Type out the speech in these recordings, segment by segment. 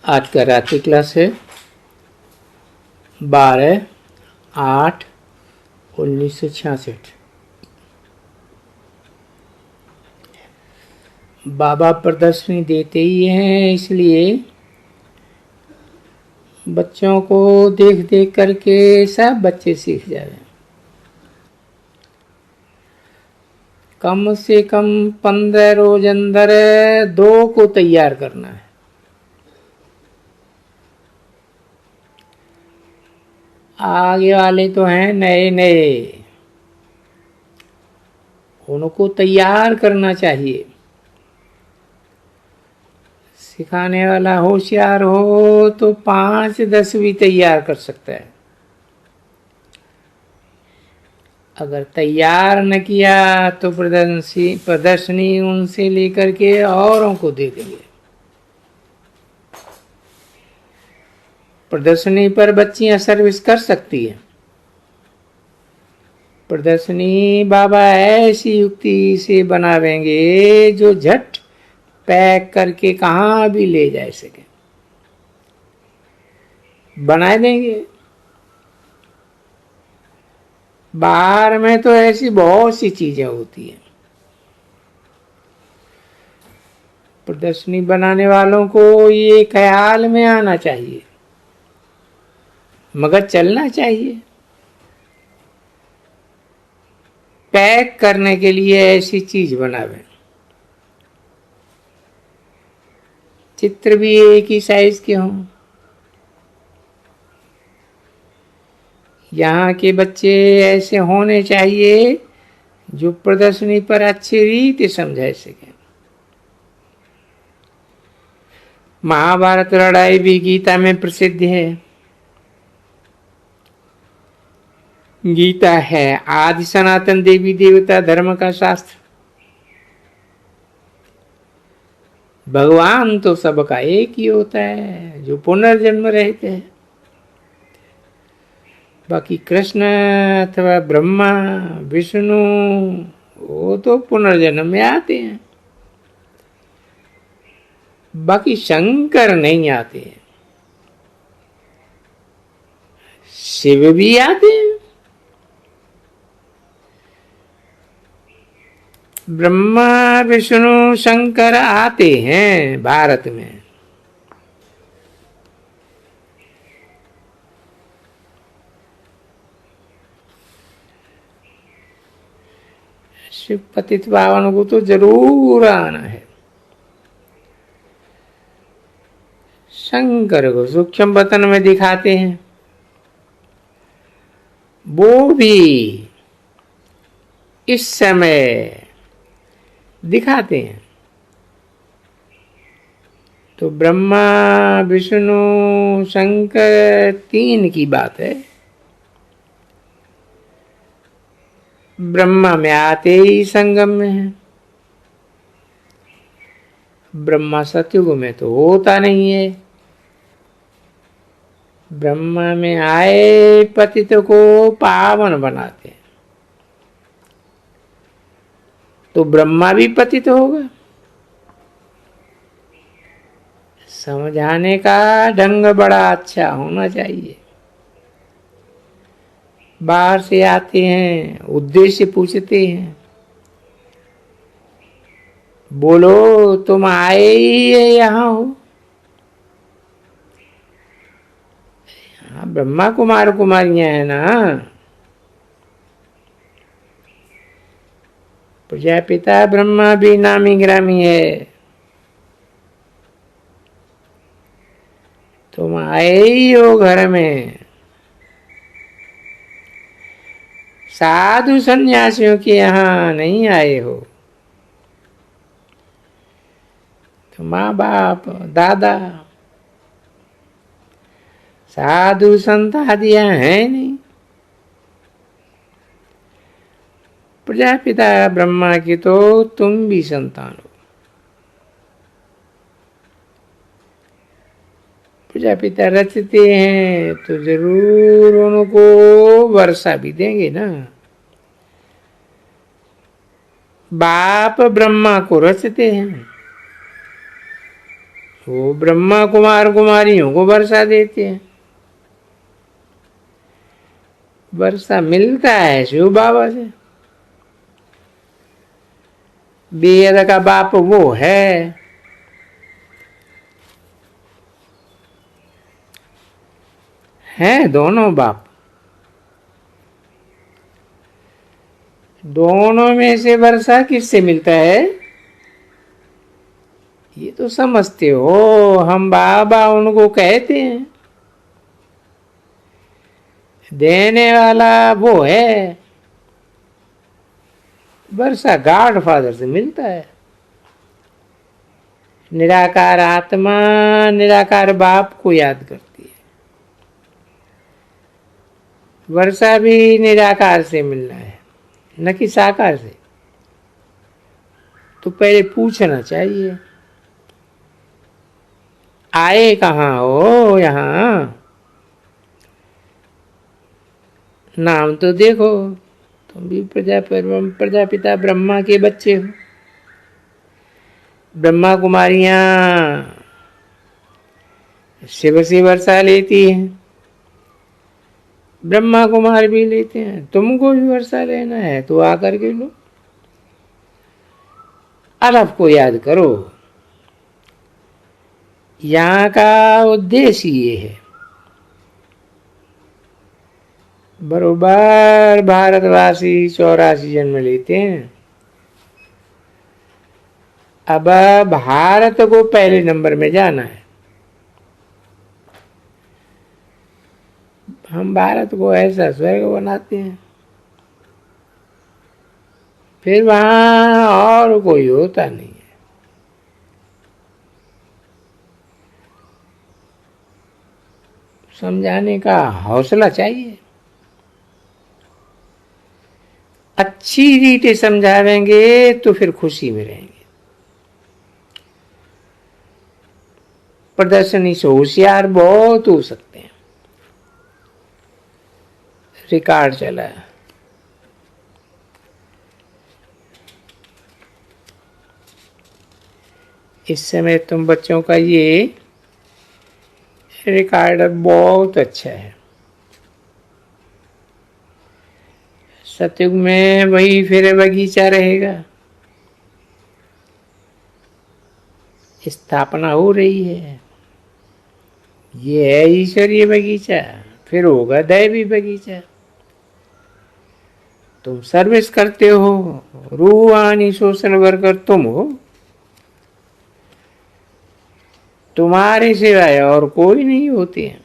आज का रात्रि क्लास है 12/8/1966। बाबा प्रदर्शनी देते ही हैं, इसलिए बच्चों को देख देख करके सब बच्चे सीख जाए। कम से कम 15 रोज अंदर 2 को तैयार करना है। आगे वाले तो हैं नए नए, उनको तैयार करना चाहिए। सिखाने वाला होशियार हो तो 5-10 भी तैयार कर सकता है। अगर तैयार न किया तो प्रदर्शनी उनसे लेकर के औरों को दे देंगे। प्रदर्शनी पर बच्चियां सर्विस कर सकती है। प्रदर्शनी बाबा ऐसी युक्ति से बनावेंगे जो झट पैक करके कहाँ भी ले जा सके, बना देंगे। बाहर में तो ऐसी बहुत सी चीजें होती हैं। प्रदर्शनी बनाने वालों को ये ख्याल में आना चाहिए, मगर चलना चाहिए। पैक करने के लिए ऐसी चीज बनावे। चित्र भी एक ही साइज के हों। यहाँ के बच्चे ऐसे होने चाहिए जो प्रदर्शनी पर अच्छी रीति समझा सके। महाभारत लड़ाई भी गीता में प्रसिद्ध है। गीता है आदि सनातन देवी देवता धर्म का शास्त्र। भगवान तो सबका एक ही होता है जो पुनर्जन्म रहते हैं। बाकी कृष्ण अथवा ब्रह्मा विष्णु वो तो पुनर्जन्म में आते हैं, बाकी शंकर नहीं आते हैं। शिव भी आते हैं। ब्रह्मा विष्णु शंकर आते हैं भारत में। शिव पतित पावन को तो जरूर आना है। शंकर को सूक्ष्म बतन में दिखाते हैं, वो भी इस समय दिखाते हैं। तो ब्रह्मा विष्णु शंकर 3 की बात है। ब्रह्मा में आते ही संगम में है। ब्रह्मा सतयुग में तो होता नहीं है। ब्रह्मा में आए पतित को पावन बनाते हैं, तो ब्रह्मा भी पतित होगा। समझाने का ढंग बड़ा अच्छा होना चाहिए। बाहर से आते हैं, उद्देश्य पूछते हैं, बोलो तुम आए ही यहाँ हो। यहाँ ब्रह्मा कुमार कुमारियां हैं ना। प्रजापिता ब्रह्मा भी नामी ग्रामी है। तुम आए ही हो घर में। साधु सन्यासियों के यहाँ नहीं आए हो। तो माँ बाप दादा साधु संत आदिया है नहीं। प्रजापिता ब्रह्मा की तो तुम भी संतान हो। प्रजापिता रचते हैं तो जरूर उनको वर्षा भी देंगे ना। बाप ब्रह्मा को रचते हैं, वो ब्रह्मा कुमार कुमारियों को वर्षा देते हैं। वर्षा मिलता है शिव बाबा से। वेद का बाप वो है दोनों बाप। दोनों में से वर्षा किससे मिलता है ये तो समझते हो। हम बाबा उनको कहते हैं, देने वाला वो है। वर्षा गॉड फादर से मिलता है। निराकार आत्मा निराकार बाप को याद करती है। वर्षा भी निराकार से मिलना है, न कि साकार से। तो पहले पूछना चाहिए आए कहाँ हो यहाँ। नाम तो देखो, तुम भी प्रजापिता ब्रह्मा के बच्चे हो। ब्रह्मा कुमारियां शिव से वर्षा लेती हैं, ब्रह्मा कुमार भी लेते हैं। तुमको भी वर्षा लेना है तो आकर के लो। अलफ को याद करो। यहाँ का उद्देश्य ये है, बरोबर भारतवासी 84 जन्म लेते हैं। अब भारत को पहले नंबर में जाना है। हम भारत को ऐसा स्वर्ग बनाते हैं, फिर वहां और कोई होता नहीं है। समझाने का हौसला चाहिए। अच्छी रीते समझावेंगे तो फिर खुशी में रहेंगे। प्रदर्शनी से होशियार बहुत हो सकते हैं। रिकॉर्ड चला है। इस समय तुम बच्चों का ये रिकॉर्ड बहुत अच्छा है। सतयुग में वही फिर बगीचा रहेगा। स्थापना हो रही है। ये है ईश्वरीय बगीचा, फिर होगा दैवी बगीचा। तुम सर्विस करते हो, रूहानी सोशल वर्कर तुम हो। तुम्हारे सिवाय और कोई नहीं होते हैं।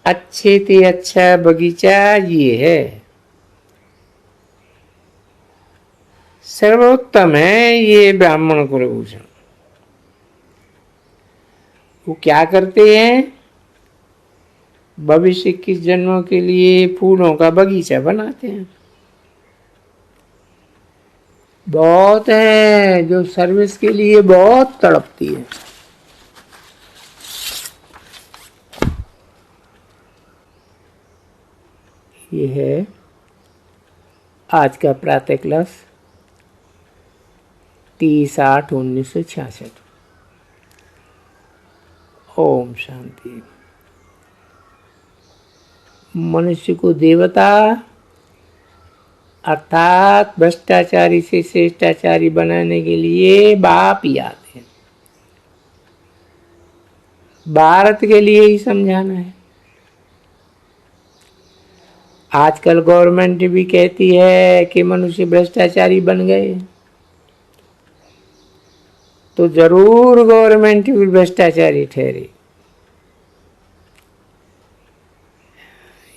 अच्छे से अच्छा बगीचा ये है, सर्वोत्तम है ये ब्राह्मण कुलभूषण। वो क्या करते हैं, भविष्य 21 जन्मों के लिए फूलों का बगीचा बनाते हैं। बहुत है जो सर्विस के लिए बहुत तड़पती है। ये है आज का प्रातः क्लास 30/8/1966। ओम शांति। मनुष्य को देवता अर्थात भ्रष्टाचारी से श्रेष्ठाचारी बनाने के लिए बाप ही आते हैं। भारत के लिए ही समझाना है। आजकल गवर्नमेंट भी कहती है कि मनुष्य भ्रष्टाचारी बन गए, तो जरूर गवर्नमेंट भी भ्रष्टाचारी ठहरे।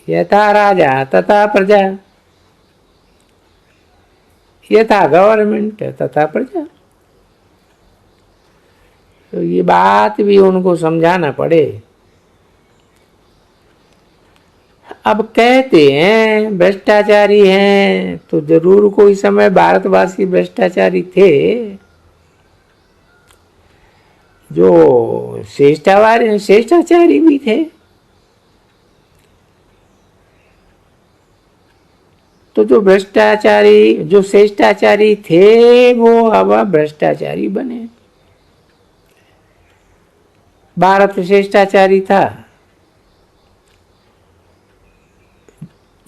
यथा राजा तथा प्रजा, यथा गवर्नमेंट तथा प्रजा। तो ये बात भी उनको समझाना पड़े। अब कहते हैं भ्रष्टाचारी हैं, तो जरूर कोई समय भारतवासी भ्रष्टाचारी थे। जो श्रेष्ठाचारी भी थे। तो जो श्रेष्ठाचारी थे वो अब भ्रष्टाचारी बने। भारत श्रेष्ठाचारी था,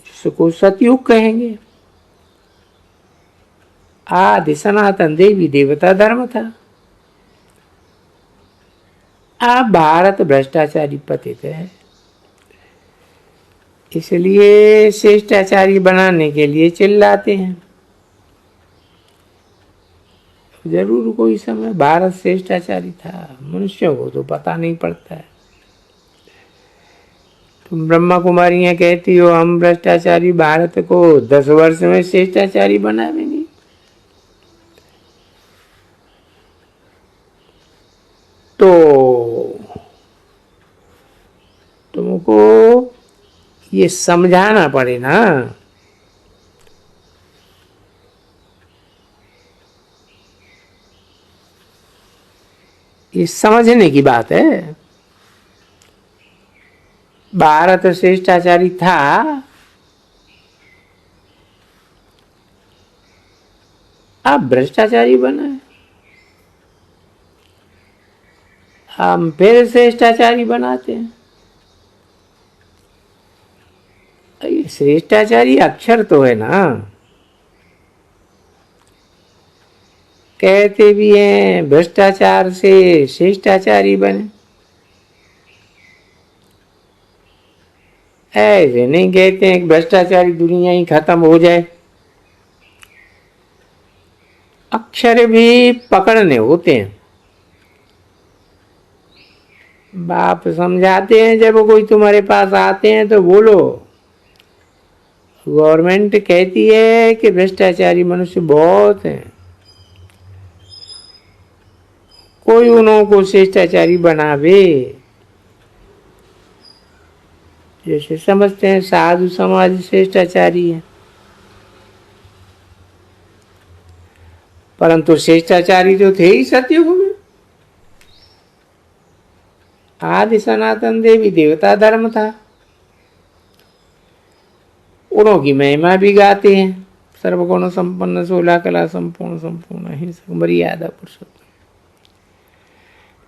जिसको सतयुग कहेंगे। आदि सनातन देवी देवता धर्म था। अब भारत भ्रष्टाचारी पतित है, इसलिए श्रेष्ठाचारी बनाने के लिए चिल्लाते हैं। जरूर कोई समय भारत श्रेष्ठाचारी था, मनुष्यों को तो पता नहीं पड़ता है। तुम ब्रह्मा कुमारियां कहती हो हम भ्रष्टाचारी भारत को 10 वर्ष में श्रेष्ठाचारी बना देंगे। तो तुमको ये समझाना पड़े ना। ये समझने की बात है। भारत श्रेष्ठाचारी था, अब भ्रष्टाचारी बना है। हम फिर श्रेष्ठाचारी बनाते हैं। ये श्रेष्ठाचारी अक्षर तो है ना। कहते भी हैं भ्रष्टाचार से श्रेष्ठाचारी बने, ऐसे नहीं कहते हैं कि भ्रष्टाचारी दुनिया ही खत्म हो जाए। अक्षर भी पकड़ने होते हैं। बाप समझाते हैं, जब कोई तुम्हारे पास आते हैं तो बोलो गवर्नमेंट कहती है कि भ्रष्टाचारी मनुष्य बहुत हैं, कोई उनको श्रेष्ठाचारी बनावे। जैसे समझते हैं साधु समाज श्रेष्ठाचारी है, परंतु श्रेष्ठाचारी तो थे ही सतयुग में। आदि सनातन देवी देवता धर्म था। उनों की महिमा भी गाते हैं। सर्वगुण संपन्न 16 कला संपूर्ण संपूर्ण अहिंसक मर्यादा पुरुषोत्तम।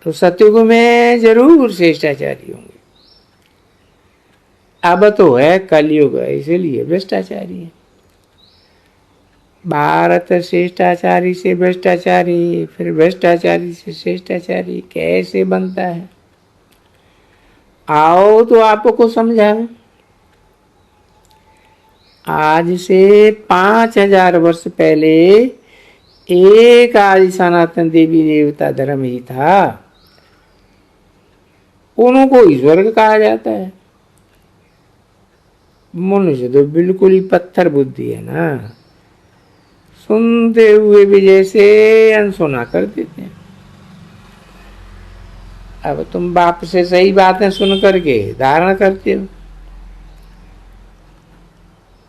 तो सतयुग में जरूर श्रेष्ठाचारी होंगे। अब तो है कलयुग है, इसीलिए भ्रष्टाचारी है। भारत श्रेष्ठाचारी से भ्रष्टाचारी, फिर भ्रष्टाचारी से श्रेष्ठाचारी कैसे बनता है? आओ तो आपको समझावे। आज से 5000 वर्ष पहले एक आदि सनातन देवी देवता धर्म ही था। उनको ईश्वर कहा जाता है। मनुष्य तो बिल्कुल ही पत्थर बुद्धि है ना, सुनते हुए भी जैसे अनसुना कर देते हैं। अब तुम बाप से सही बातें सुन करके धारणा करते हो,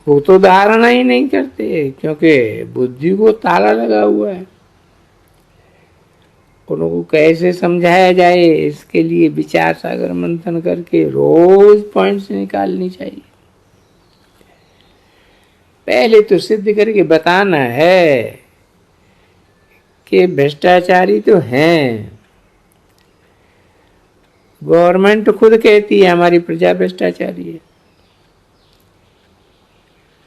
वो तो धारणा ही नहीं करते, क्योंकि बुद्धि को ताला लगा हुआ है। उनको कैसे समझाया जाए, इसके लिए विचार सागर मंथन करके रोज पॉइंट्स निकालनी चाहिए। पहले तो सिद्ध करके बताना है कि भ्रष्टाचारी तो हैं। गवर्नमेंट खुद कहती है हमारी प्रजा भ्रष्टाचारी है,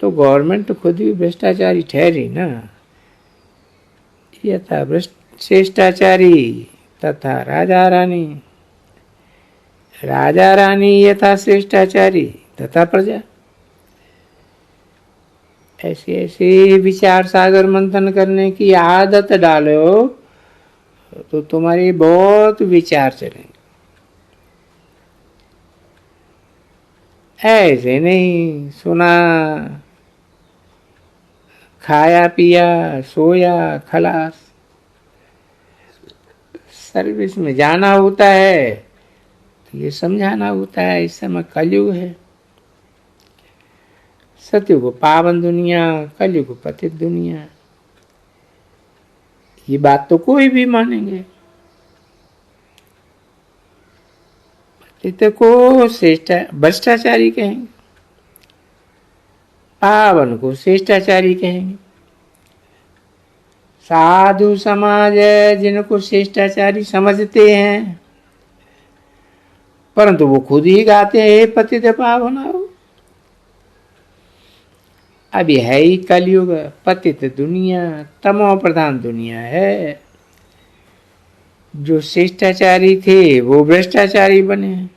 तो गवर्नमेंट खुद भी भ्रष्टाचारी ठहरी ना। यथा श्रेष्ठाचारी तथा राजा रानी, राजा रानी यथा श्रेष्ठाचारी तथा प्रजा। ऐसे ऐसे विचार सागर मंथन करने की आदत डालो तो तुम्हारे बहुत विचार चलेंगे। ऐसे नहीं सुना, खाया पिया सोया खलास। सर्विस में जाना होता है तो ये समझाना होता है इस समय कलयुग है। सतयुग पावन दुनिया, कलयुग पतित दुनिया। ये बात तो कोई भी मानेंगे। पतित को श्रेष्ठ भ्रष्टाचारी कहेंगे, पावन को श्रेष्ठाचारी कहेंगे। साधु समाज जिनको श्रेष्ठाचारी समझते हैं परंतु वो खुद ही गाते हैं हे पतित पावनाओ। अभी है ही कलयुग, पतित दुनिया, तमो प्रधान दुनिया है। जो शिष्टाचारी थे वो भ्रष्टाचारी बने,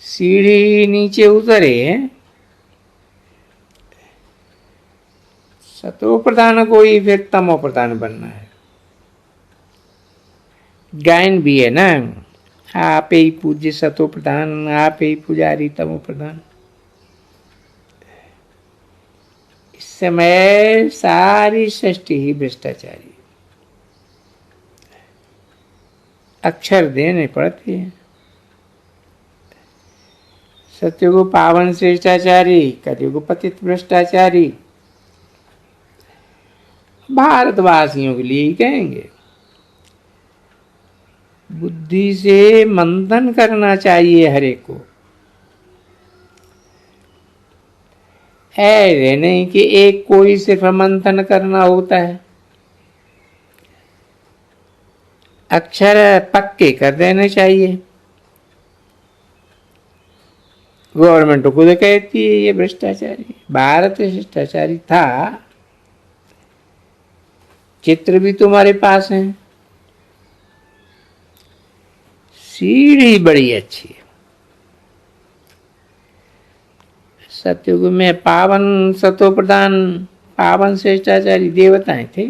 सीढ़ी नीचे उतरे। सतो प्रधान को ही फिर तमो प्रधान बनना है। गायन भी है ना, आप ही पूज्य सतो प्रधान, आप ही पुजारी तमो प्रधान। इस समय सारी सृष्टि ही भ्रष्टाचारी, अक्षर देने पड़ते हैं। सत्युग पावन श्रेष्ठाचारी, कलयुग पतित भ्रष्टाचारी। भारतवासियों के लिए ही कहेंगे, बुद्धि से मंथन करना चाहिए हर एक को। ऐसे नहीं कि एक कोई सिर्फ मंथन करना होता है। अक्षर पक्के कर देने चाहिए। गवर्नमेंट तो खुद कहती है ये भ्रष्टाचारी। भारत भ्रष्टाचारी था। चित्र भी तुम्हारे पास है, सीढ़ी बड़ी अच्छी है। सतयुग में पावन सतो प्रधान, पावन श्रेष्ठाचारी देवताएं थे।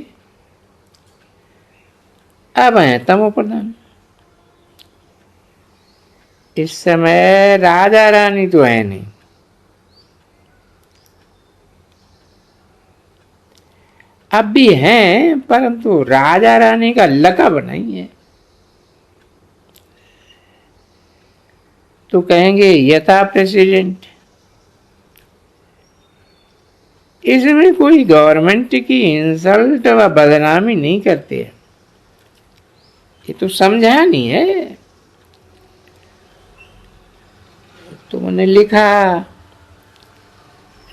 अब हैं तमो प्रधान। इस समय राजा रानी तो है नहीं, अब भी हैं, परंतु राजा रानी का लकब नहीं है। तो कहेंगे यथा प्रेसिडेंट। इसमें कोई गवर्नमेंट की इंसल्ट व बदनामी नहीं करते। ये तो समझा नहीं है। तुमने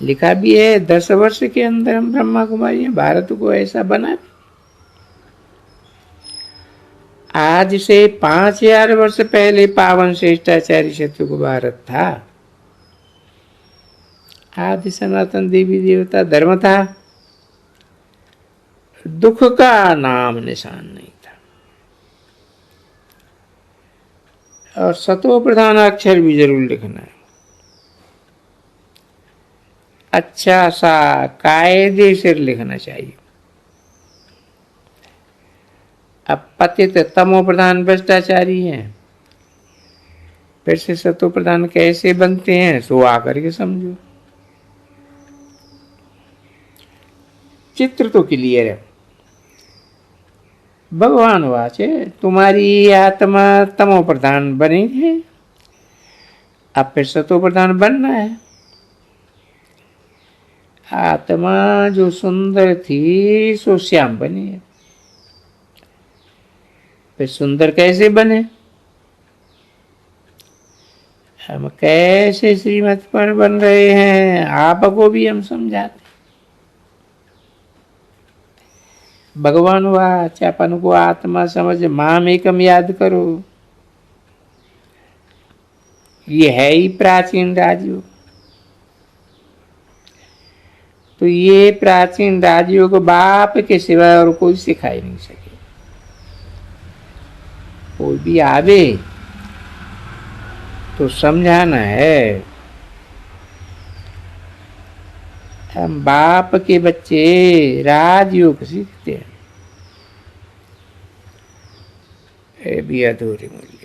लिखा भी है 10 वर्ष के अंदर हम ब्रह्मा कुमारी भारत को ऐसा बना। आज से 5000 वर्ष पहले पावन श्रेष्ठाचारी सत्युग भारत था। आदि सनातन देवी देवता धर्म था, दुख का नाम निशान नहीं था। और सतो प्रधान अक्षर भी जरूर लिखना है, अच्छा सा कायदे से लिखना चाहिए। अब पतित तमो प्रधान भ्रष्टाचारी हैं, फिर से सतो प्रधान कैसे बनते हैं सो आकर के समझो। चित्र तो क्लियर है। भगवान वाचे तुम्हारी आत्मा तमो प्रधान बनी है, अब फिर सतो प्रधान बनना है। आत्मा जो सुंदर थी सो श्याम बनी है, फिर सुंदर कैसे बने? हम कैसे श्रीमत पर बन रहे हैं आपको भी हम समझाते। भगवान वाच अपन को आत्मा समझ माम एकम याद करो। ये है ही प्राचीन राजयोग। तो ये प्राचीन राजयोग बाप के सिवाय और कोई सिखा ही नहीं सके। कोई भी आवे तो समझाना है। हम बाप के बच्चे राजयोग सीखते हैं, ये भी अधूरी मूल्य।